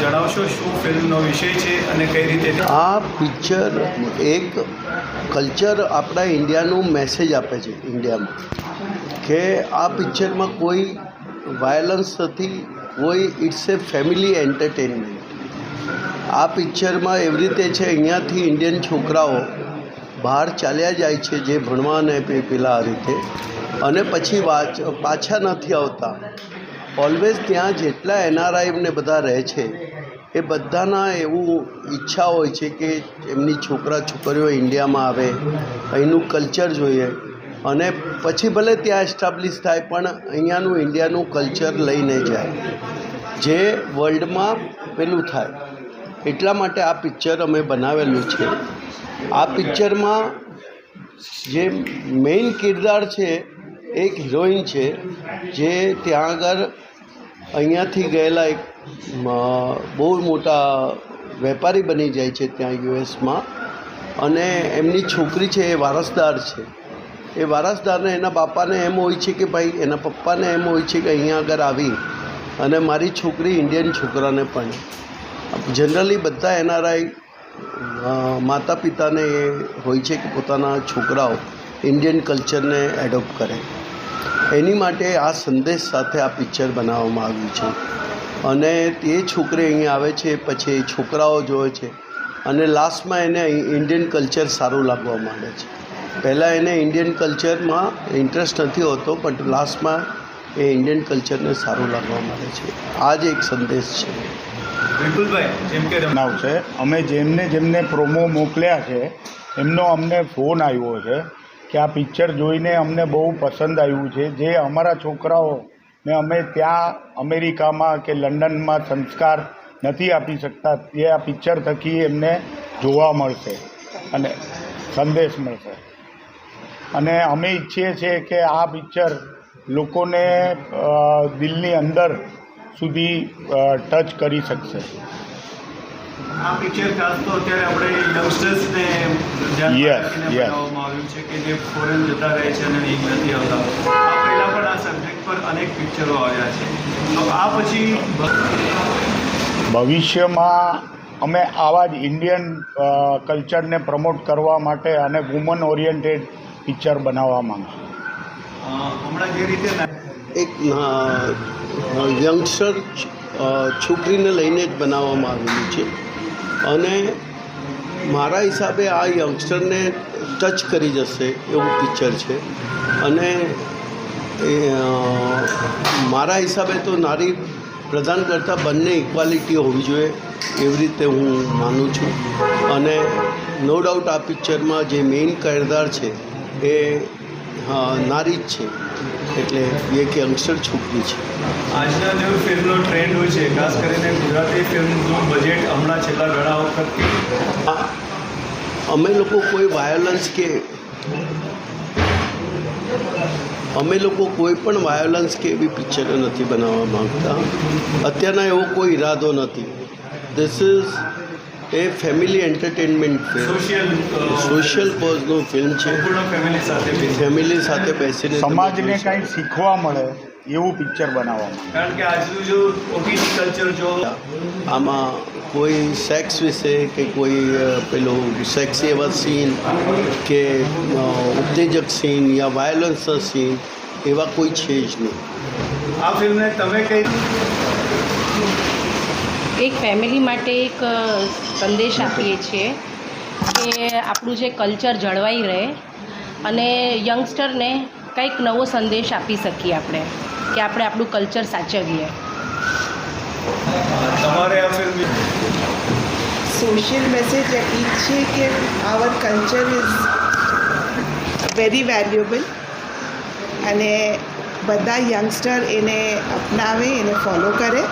જણાવશો શું ફિલ્મનો વિષય છે અને કઈ રીતે? આ પિક્ચર એક કલ્ચર આપણા ઇન્ડિયાનું મેસેજ આપે છે ઇન્ડિયામાં, કે આ પિક્ચરમાં કોઈ વાયલન્સ નથી, કોઈ ઇટ્સ એ ફેમિલી એન્ટરટેનમેન્ટ। આ પિક્ચરમાં એવી રીતે છે, અહીંયાથી ઇન્ડિયન છોકરાઓ બહાર ચાલ્યા જાય છે જે ભણવા ને પેલા આ રીતે, અને પછી પાછા નથી આવતા। ઓલવેઝ ત્યાં જેટલા NRI ને બધા રહે છે એ બધાના એવું ઈચ્છા હોય છે કે એમની છોકરીઓ ઇન્ડિયામાં આવે, અહીંનું કલ્ચર જોઈએ, અને પછી ભલે ત્યાં એસ્ટાબ્લિશ થાય પણ અહીંયાનું ઇન્ડિયાનું કલ્ચર લઈને જાય, જે વર્લ્ડમાં પેલું થાય। એટલા માટે આ પિક્ચર અમે બનાવેલું છે। આ પિક્ચરમાં જે મેઇન કિરદાર છે એક હિરોઈન છે, જે ત્યાં આગળ અહીંયાથી ગયેલા એક બહુ મોટા વેપારી બની જાય છે ત્યાં US માં, અને એમની છોકરી છે એ વારસદાર છે। એ વારસદારને એના બાપાને એમ હોય છે કે ભાઈ, એના પપ્પાને એમ હોય છે કે અહીંયા આગળ આવી અને મારી છોકરી ઇન્ડિયન છોકરાને પણ, જનરલી બધા NRI માતા પિતાને એ હોય છે કે પોતાના છોકરાઓ ઇન્ડિયન કલ્ચરને એડોપ્ટ કરે। એની માટે આ સંદેશ સાથે આ પિક્ચર બનાવવામાં આવ્યું છે, અને એ છોકરી અહીંયા આવે છે, પછી છોકરાઓ જોવે છે, અને લાસ્ટમાં એને ઇન્ડિયન કલ્ચર સારું લાગવા માંડે છે। પહેલાં એને ઇન્ડિયન કલ્ચરમાં ઇન્ટરેસ્ટ નથી હોતો, પણ લાસ્ટમાં એ ઇન્ડિયન કલ્ચરને સારું લાગવા માંડે છે। આ જ એક સંદેશ છે। વિપુલભાઈ, જેમ કે બનાવ છે, અમે જેમને પ્રોમો મોકલ્યા છે એમનો અમને ફોન આવ્યો છે કે આ પિક્ચર જોઈને અમને બહુ પસંદ આવ્યું છે, જે અમારા છોકરાઓને અમે ત્યાં અમેરિકામાં કે લંડનમાં સંસ્કાર નથી આપી શકતા, તે આ પિક્ચર થકી એમને જોવા મળશે અને સંદેશ મળશે। અને અમે ઈચ્છીએ છીએ કે આ પિક્ચર લોકોને દિલની અંદર સુધી ટચ કરી શકશે। આ પિક્ચર ખાસ તો અત્યારે આપણે યંગસ્ટર્સને બનાવવામાં આવ્યું છે કે જે ફોરેન જતા રહે છે અને અહીં નથી આવતા। આ પહેલાં પણ આ સબ્જેક્ટ પર અનેક પિક્ચરો આવ્યા છે, તો આ પછી ભવિષ્યમાં અમે આવા જ ઇન્ડિયન કલ્ચરને પ્રમોટ કરવા માટે અને વુમન ઓરિએન્ટેડ પિક્ચર બનાવવા માંગીએ। હમણાં જે રીતે એક યંગસ્ટર છોકરીને લઈને જ બનાવવામાં આવેલું છે, અને મારા હિસાબે આ યંગસ્ટરને ટચ કરી જશે એવું પિક્ચર છે। અને મારા હિસાબે તો નારી પ્રધાન કરતાં બંને ઇક્વાલિટી હોવી જોઈએ એવી રીતે હું માનું છું। અને નો ડાઉટ આ પિક્ચરમાં જે મેઇન કિરદાર છે એ નારી જ છે, એટલે એક યંગસ્ટર છોકરી છે। આજના જે ફિલ્મનો ટ્રેન્ડ હોય છે, ખાસ કરીને ગુજરાતી ફિલ્મનું બજેટ હમણાં છેલ્લા ઘણા વખતથી અમે લોકો કોઈ વાયોલન્સ કે કોઈ પણ વાયોલન્સ કે એવી પિક્ચરો નથી બનાવવા માગતા। અત્યારના એવો કોઈ ઈરાદો નથી। This is a family entertainment film, social કોઝનું ફિલ્મ છે, ફેમિલી સાથે બેસીને સમાજને કંઈ શીખવા મળે એવું પિક્ચર બનાવવામાં। કારણ કે આજનું જો ઓટીટી કલ્ચર જો આમાં કોઈ સેક્સ વિશે કે કોઈ પેલું સેક્સી એવા સીન કે ઉત્તેજક સીન યા વાયોલન્સના સીન એવા કોઈ છે જ નહીં। આ ફિલ્મને તમે કઈ એક ફેમિલી માટે એક સંદેશ આપીએ છીએ કે આપણું જે કલ્ચર જળવાઈ રહે, અને યંગસ્ટરને કંઈક નવો સંદેશ આપી શકીએ આપણે, કે આપણે આપણું કલ્ચર સાચવીએ। તમારે આ ફિલ્મ સોશિયલ મેસેજ આપી છે કે આવર કલ્ચર ઇઝ વેરી વેલ્યુએબલ, અને બધા યંગસ્ટર એને અપનાવે, એને ફોલો કરે,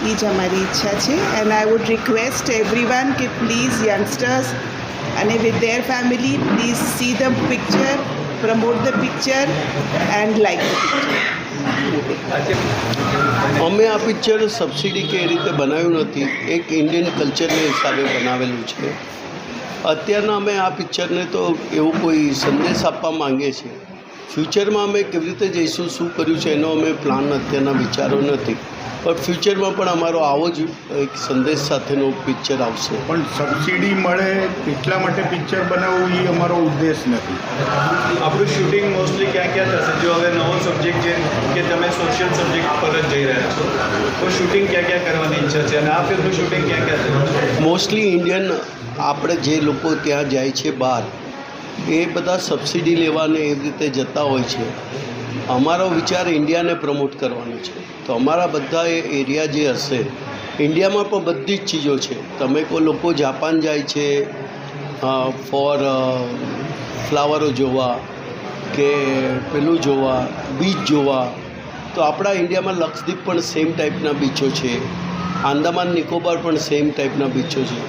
એ જ અમારી ઈચ્છા છે। And I would request everyone કે પ્લીઝ યંગસ્ટર્સ અને with their family please see the picture, promote the picture and like the picture. અમે આ પિક્ચર સબસિડી કે એ રીતે બનાવ્યું નથી, એક ઇન્ડિયન કલ્ચરના હિસાબે બનાવેલું છે। અત્યારના અમે આ પિક્ચરને તો એવું કોઈ સંદેશ આપવા માંગીએ છીએ ફ્યુચરમાં અમે કેવી રીતે જઈશું, શું કર્યું છે એનો અમે પ્લાન અત્યારના વિચારો નથી, પણ ફ્યુચરમાં પણ અમારો આવો જ એક સંદેશ સાથેનું પિક્ચર આવશે. પણ સબસિડી મળે એટલા માટે પિક્ચર બનાવવું એ અમારો ઉદ્દેશ નથી. આપણું શૂટિંગ મોસ્ટલી ક્યાં ક્યાં થશે? જો હવે નવો સબ્જેક્ટ છે કે તમે સોશિયલ સબ્જેક્ટ પર જ જઈ રહ્યા છો, તો શૂટિંગ ક્યાં ક્યાં કરવાની ઈચ્છા છે અને આ ફિલ્મનું શૂટિંગ ક્યાં ક્યાં થયું? મોસ્ટલી ઇન્ડિયન આપણે જે લોકો ત્યાં જાય છે બહાર, એ બધા સબસિડી લેવાને એવી રીતે જતા હોય છે. અમારો વિચાર ઇન્ડિયાને પ્રમોટ કરવાનો છે. તો અમારા બધા એ એરિયા જે હશે, ઇન્ડિયામાં પણ બધી જ ચીજો છે. તમે કોઈ લોકો જાપાન જાય છે ફોર ફ્લાવરો જોવા કે પેલું જોવા, બીચ જોવા, તો આપણા ઇન્ડિયામાં લક્ષદ્વીપ પણ સેમ ટાઈપના બીચો છે, આંદામાન નિકોબાર પણ સેમ ટાઈપના બીચો છે.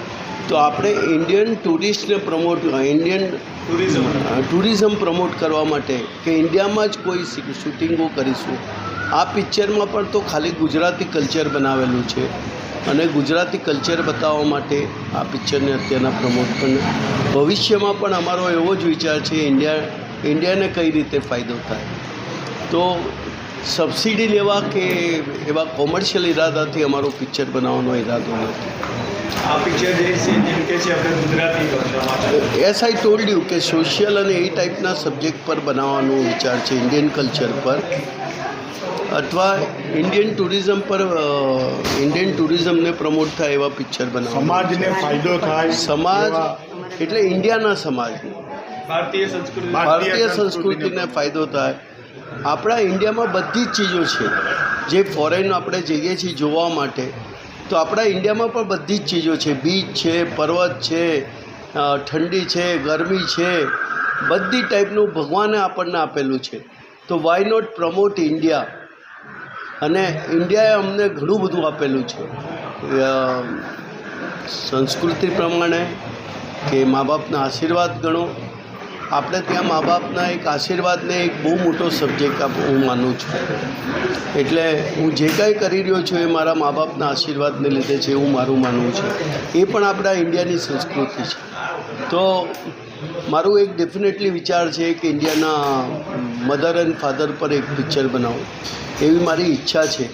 તો આપણે ઇન્ડિયન ટુરિસ્ટને પ્રમોટ, ઇન્ડિયન ટુરિઝમ પ્રમોટ કરવા માટે કે ઇન્ડિયામાં જ કોઈ શૂટિંગો કરીશું. આ પિક્ચરમાં પણ તો ખાલી ગુજરાતી કલ્ચર બનાવેલું છે અને ગુજરાતી કલ્ચર બતાવવા માટે આ પિક્ચરને અત્યારના પ્રમોટ પણ. ભવિષ્યમાં પણ અમારો એવો જ વિચાર છે ઇન્ડિયાને કઈ રીતે ફાયદો થાય. તો સબસિડી લેવા કે એવા કોમર્શિયલ ઇરાદાથી અમારો પિક્ચર બનાવવાનો ઇરાદો નથી. આ પિક્ચર જે છે જેમ કે છે આપણે ગુજરાતી ભાષામાં, એસ આઈ ટોલ્ડ યુ કે સોશિયલ અને એ ટાઈપના સબ્જેક્ટ પર બનાવવાનો વિચાર છે, ઇન્ડિયન કલ્ચર પર અથવા ઇન્ડિયન ટુરિઝમ પર, ઇન્ડિયન ટુરિઝમને પ્રમોટ થાય એવા પિક્ચર બનાવવા. સમાજને ફાયદો થાય. સમાજ એટલે ઇન્ડિયાના સમાજને, ભારતીય સંસ્કૃતિને ફાયદો થાય. આપણા ઇન્ડિયામાં બધી જ ચીજો છે જે ફોરેન આપણે જઈએ છીએ જોવા માટે, તો આપણા ઇન્ડિયામાં પણ બધી જ ચીજો છે. બીચ છે, પર્વત છે, ઠંડી છે, ગરમી છે, બધી ટાઈપનું ભગવાને આપણને આપેલું છે. તો વાય નોટ પ્રમોટ ઇન્ડિયા? અને ઇન્ડિયાએ અમને ઘણું બધું આપેલું છે સંસ્કૃતિ પ્રમાણે, કે મા બાપના આશીર્વાદ ગણો. આપણે ત્યાં મા બાપના એક આશીર્વાદને એક બહુ મોટો સબ્જેક્ટ હું માનું છું. એટલે હું જે કાંઈ કરી રહ્યો છું એ મારા મા બાપના આશીર્વાદને લીધે છે એવું મારું માનવું છે. એ પણ આપણા ઇન્ડિયાની સંસ્કૃતિ છે. તો મારું એક ડેફિનેટલી વિચાર છે કે ઇન્ડિયાના મધર એન્ડ ફાધર પર એક પિક્ચર બનાવું એવી મારી ઈચ્છા છે,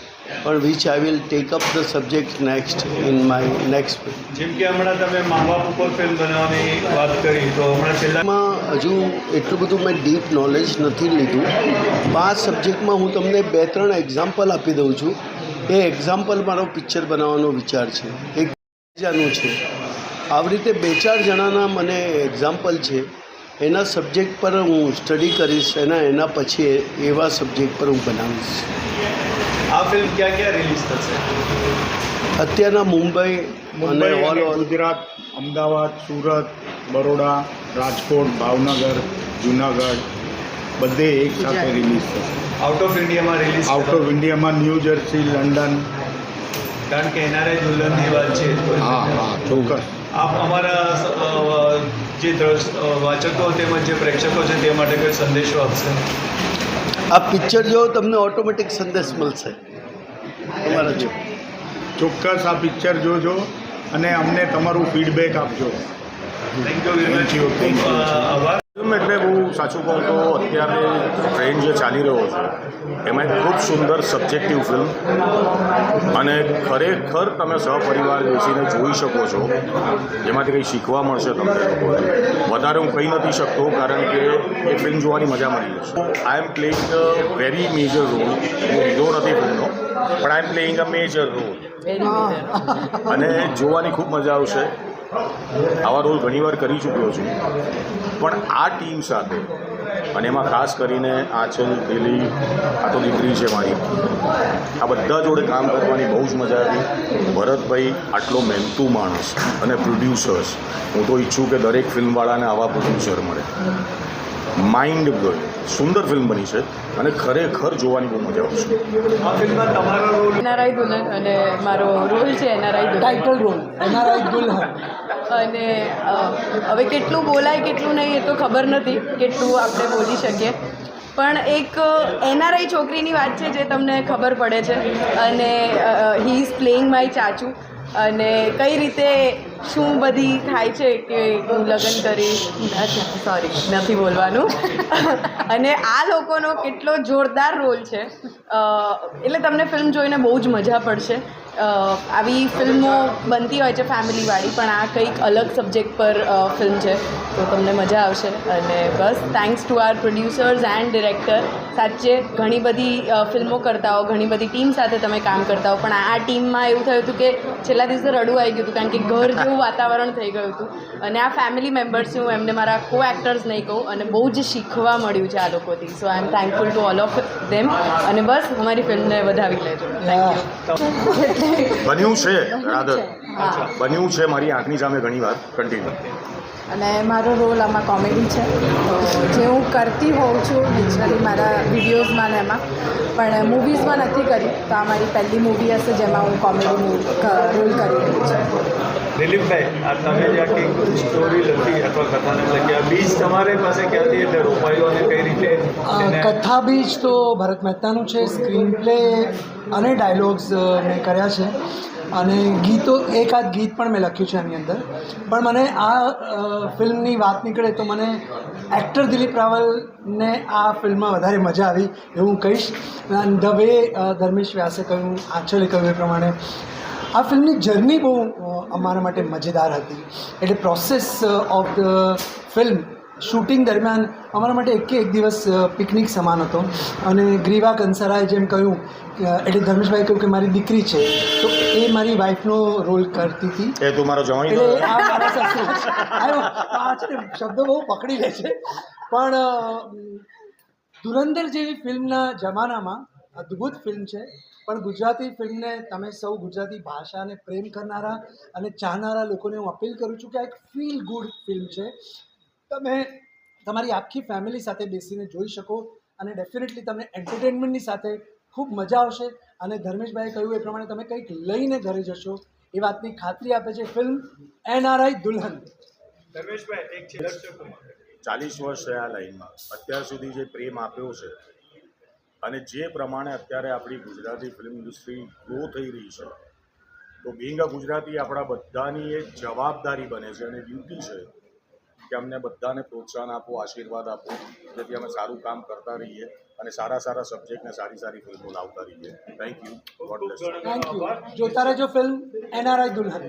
પણ which I will take up the subject next in my next film. જેમ કે હમણાં તમે મા બાપ ઉપર ફિલ્મ બનાવવાની વાત કરી, તો હમણાં છેલ્લામાં હજુ એટલું બધું મેં ડીપ નોલેજ નથી લીધું. 5 સબ્જેક્ટમાં હું તમને 2-3 એક્ઝામ્પલ આપી દઉં છું. એ એક્ઝામ્પલ મારો પિક્ચર બનાવવાનો વિચાર છે. એક બીજાનું છે. આવી રીતે 2-4 જણાના મને એક્ઝામ્પલ છે. એના સબ્જેક્ટ પર હું સ્ટડી કરીશ, એના પછી એવા સબ્જેક્ટ પર હું બનાવીશ. આ ફિલ્મ ક્યાં ક્યાં રિલીઝ થશે? અત્યારના મુંબઈ અને ઓલ ગુજરાત, અમદાવાદ, સુરત, બરોડા, રાજકોટ, ભાવનગર, જુનાગઢ બધે એક સાથે રિલીઝ થશે. આઉટ ઓફ ઇન્ડિયામાં રિલીઝ? આઉટ ઓફ ઇન્ડિયામાં ન્યૂ જર્સી, લંડન. કારણ કે એનઆરઆઈ દુલ્હનની વાત છે. હા, ચોક્કસ. આપ અમારા જે વાચકો તેમજ જે પ્રેક્ષકો છે તે માટે કોઈ સંદેશો આપશે? આ પિક્ચર જો તમને ઓટોમેટિક સંદેશ મળશે તમારા જો. ચોક્કસ આ પિક્ચર જોજો અને અમને તમારું ફીડબેક આપજો. Thank you very much. Thank you. આભાર. ફિલ્મ એટલે હું સાચું કહું તો અત્યારે ટ્રેન્ડ જે ચાલી રહ્યો છે એમાં એક ખૂબ સુંદર સબ્જેક્ટિવ ફિલ્મ, અને ખરેખર તમે સહપરિવાર બેસીને જોઈ શકો છો, જેમાંથી કંઈ શીખવા મળશે તમને લોકોને. વધારે હું કહી નથી શકતો કારણ કે એ ફિલ્મ જોવાની મજા મળી જશે. I am playing a very major role. હું લીધો નથી ફિલ્મનો, પણ I am playing a major role અને જોવાની ખૂબ મજા આવશે. આવા રોલ ઘણીવાર કરી ચૂક્યો છું, પણ આ ટીમ સાથે, અને એમાં ખાસ કરીને આંચલ, પેલી આ તો દીકરી છે મારી, આ બધા જોડે કામ કરવાની બહુ જ મજા આવી. ભરતભાઈ આટલો મહેનતુ માણસ અને પ્રોડ્યુસર્સ, હું તો ઈચ્છું કે દરેક ફિલ્મવાળાને આવા પ્રોડ્યુસર મળે. માઇન્ડ બ્લોઈંગ સુંદર ફિલ્મ બની છે અને ખરેખર જોવાની બહુ મજા આવશે. આ ફિલ્મમાં તમારો રોલ? એનઆરઆઈ દુલ્હન, અને મારો રોલ છે એનઆરઆઈ દુલ્હન, ટાઇટલ રોલ એનઆરઆઈ દુલ્હન. અને હવે કેટલું બોલાય કેટલું નહીં એ તો ખબર નથી, કેટલું આપણે બોલી શકીએ, પણ એક એનઆરઆઈ છોકરીની વાત છે જે તમને ખબર પડે છે. અને હી ઇઝ પ્લેઇંગ માય ચાચુ, અને કઈ રીતે શું બધી થાય છે કે હું લગ્ન કરીશ, અચ્છા સોરી નથી બોલવાનું અને આ લોકોનો કેટલો જોરદાર રોલ છે. એટલે તમને ફિલ્મ જોઈને બહુ જ મજા પડશે. આવી ફિલ્મો બનતી હોય છે ફેમિલીવાળી, પણ આ કંઈક અલગ સબ્જેક્ટ પર ફિલ્મ છે, તો તમને મજા આવશે. અને બસ thanks to our producers and director. સાચે ઘણી બધી ફિલ્મો કરતા હો, ઘણી બધી ટીમ સાથે તમે કામ કરતા હો, પણ આ ટીમમાં એવું થયું હતું કે છેલ્લા દિવસે રડવું આવી ગયું હતું, કારણ કે ઘર જેવું વાતાવરણ થઈ ગયું હતું. અને આ ફેમિલી મેમ્બર્સ હું એમને મારા કો એક્ટર્સ નહીં કહું, અને બહુ જ શીખવા મળ્યું છે આ લોકોથી. So I am thankful to all of them. અને બસ અમારી ફિલ્મને વધાવી લેજો. Thank you. બન્યું છે રાધર, બન્યું છે મારી આંખની સામે ઘણી વાર. કન્ટિન્યુ. અને મારો રોલ આમાં કોમેડી છે, જે હું કરતી હોઉં છું નેચરલી મારા વિડીયોઝમાં ને એમાં, પણ મૂવીઝમાં નથી કરી. તો આ મારી પહેલી મૂવી હશે જેમાં હું કોમેડી રોલ કરી રહી છું. દિલીપભાઈ, આ તમે જે આખી સ્ટોરી લખી અથવા કથાને લખી, આ બીજ તમારી પાસે ક્યાંથી એટલે રોપાયું અને કઈ રીતે? કથા બીજ તો ભરત મહેતાનું છે, સ્ક્રીન પ્લે અને ડાયલોગ્સ મેં કર્યા છે, અને ગીતો એકાદ ગીત પણ મેં લખ્યું છે એની અંદર. પણ મને આ ફિલ્મની વાત નીકળે તો મને એક્ટર દિલીપ રાવલને આ ફિલ્મમાં વધારે મજા આવી એવું હું કહીશ. ધ વે ધર્મેશ વ્યાસે કહ્યું, આંચલે કહ્યું એ પ્રમાણે આ ફિલ્મની જર્ની બહુ અમારા માટે મજેદાર હતી. એટલે process of the film shooting દરમિયાન અમારા માટે એક દિવસ પિકનિક સમાન હતો. અને ગ્રીવા કંસારાએ જેમ કહ્યું, એટલે ધર્મેશભાઈ કહ્યું કે મારી દીકરી છે, તો એ મારી વાઈફનો રોલ કરતી હતી. એ તું મારો જવાઈ એટલે આ મારા સસરો આ છે ને શબ્દો બહુ પકડી લે છે. પણ ધુરંધર જેવી ફિલ્મના જમાનામાં અદ્ભુત ફિલ્મ છે. પણ ગુજરાતી ફિલ્મને તમે સૌ ગુજરાતી ભાષાને પ્રેમ કરનારા અને ચાહનારા લોકોને હું અપીલ કરું છું કે આ એક ફીલ ગુડ ફિલ્મ છે. તમે તમારી આખી ફેમિલી સાથે બેસીને જોઈ શકો, અને ડેફિનેટલી તમને એન્ટરટેનમેન્ટની સાથે ખૂબ મજા આવશે. અને ધર્મેશભાઈએ કહ્યું એ પ્રમાણે તમે કંઈક લઈને ઘરે જશો એ વાતની ખાતરી આપે છે ફિલ્મ NRI દુલ્હન. ધર્મેશભાઈ, એક છે દર્શકો 40 વર્ષ થયા લાઈનમાં, અત્યાર સુધી જે પ્રેમ આપ્યો છે અને જે પ્રમાણે અત્યારે આપણી ગુજરાતી ફિલ્મ ઇન્ડસ્ટ્રી ગ્રો થઈ રહી છે, તો બિંગ અ ગુજરાતી આપણા બધાની એક જવાબદારી બને છે અને ડ્યુટી છે કે અમને બધાને પ્રોત્સાહન આપો, આશીર્વાદ આપો, જેથી અમે સારું કામ કરતા રહીએ અને સારા સારા સબ્જેક્ટને સારી ફિલ્મો લાવતા રહીએ. Thank you. God bless. Thank you. જોતા રહેજો ફિલ્મ NRI દુલ્હન.